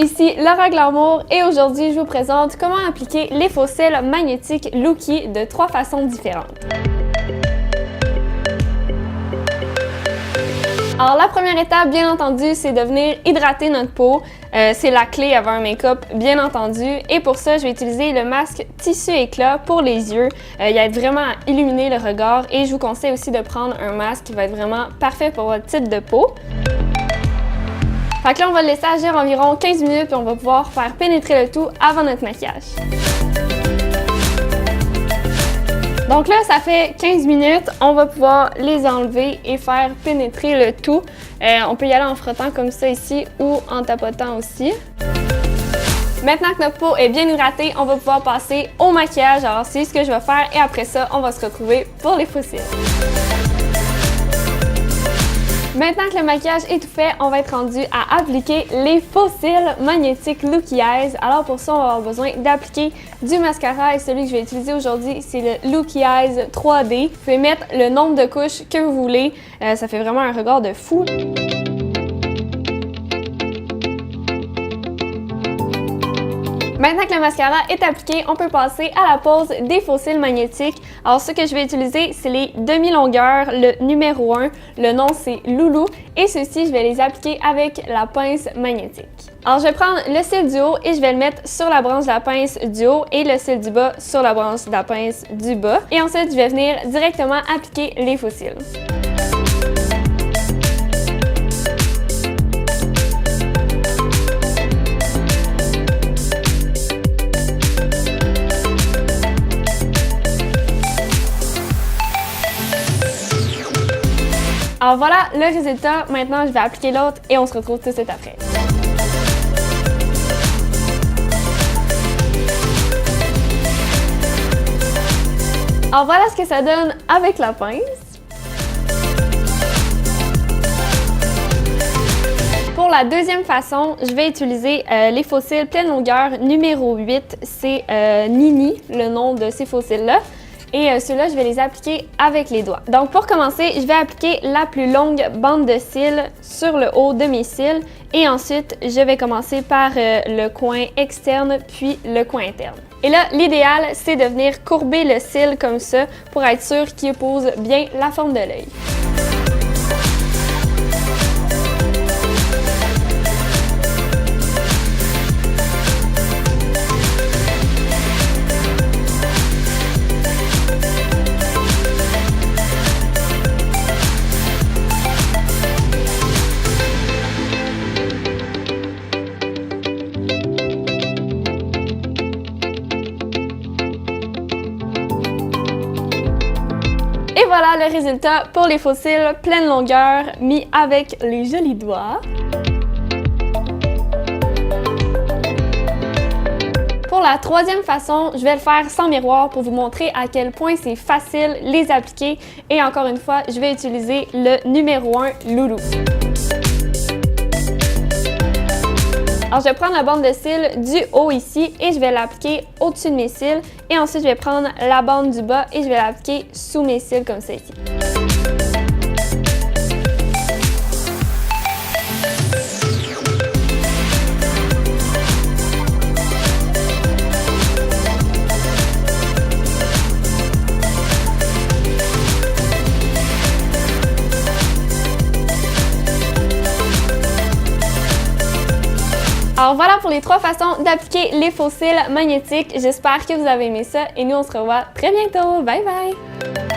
ici Laura Glamour et aujourd'hui je vous présente comment appliquer les fossiles magnétiques Lookie de 3 façons différentes. Alors la première étape, bien entendu, c'est de venir hydrater notre peau. C'est la clé avant un make-up, bien entendu. Et pour ça, je vais utiliser le masque Tissu Éclat pour les yeux. Il aide vraiment à illuminer le regard et je vous conseille aussi de prendre un masque qui va être vraiment parfait pour votre type de peau. Fait que là, on va le laisser agir environ 15 minutes et on va pouvoir faire pénétrer le tout avant notre maquillage. Donc là, ça fait 15 minutes, on va pouvoir les enlever et faire pénétrer le tout. On peut y aller en frottant comme ça ici ou en tapotant aussi. Maintenant que notre peau est bien hydratée, on va pouvoir passer au maquillage. Alors c'est ce que je vais faire et après ça, on va se retrouver pour les fossiles. Maintenant que le maquillage est tout fait, on va être rendu à appliquer les fossiles magnétiques Lookie Eyes. Alors pour ça, on va avoir besoin d'appliquer du mascara et celui que je vais utiliser aujourd'hui, c'est le Lookie Eyes 3D. Vous pouvez mettre le nombre de couches que vous voulez, ça fait vraiment un regard de fou. Maintenant que le mascara est appliqué, on peut passer à la pose des fossiles magnétiques. Alors ce que je vais utiliser, c'est les demi-longueurs, le numéro 1, le nom c'est Loulou et ceux-ci, je vais les appliquer avec la pince magnétique. Alors je vais prendre le cil du haut et je vais le mettre sur la branche de la pince du haut et le cil du bas sur la branche de la pince du bas. Et ensuite, je vais venir directement appliquer les fossiles. Alors voilà le résultat. Maintenant, je vais appliquer l'autre et on se retrouve tout de suite après. Alors voilà ce que ça donne avec la pince. Pour la deuxième façon, je vais utiliser les fossiles pleine longueur numéro 8. C'est Nini, le nom de ces fossiles-là. Et ceux-là, je vais les appliquer avec les doigts. Donc pour commencer, je vais appliquer la plus longue bande de cils sur le haut de mes cils. Et ensuite, je vais commencer par le coin externe, puis le coin interne. Et là, l'idéal, c'est de venir courber le cil comme ça pour être sûr qu'il épouse bien la forme de l'œil. Et voilà le résultat pour les fossiles pleine longueur mis avec les jolis doigts. Pour la troisième façon, je vais le faire sans miroir pour vous montrer à quel point c'est facile les appliquer. Et encore une fois, je vais utiliser le numéro 1 Loulou. Alors, je vais prendre la bande de cils du haut ici et je vais l'appliquer au-dessus de mes cils. Et ensuite, je vais prendre la bande du bas et je vais l'appliquer sous mes cils comme ça ici. Alors voilà pour les 3 façons d'appliquer les fossiles magnétiques. J'espère que vous avez aimé ça et nous on se revoit très bientôt. Bye bye!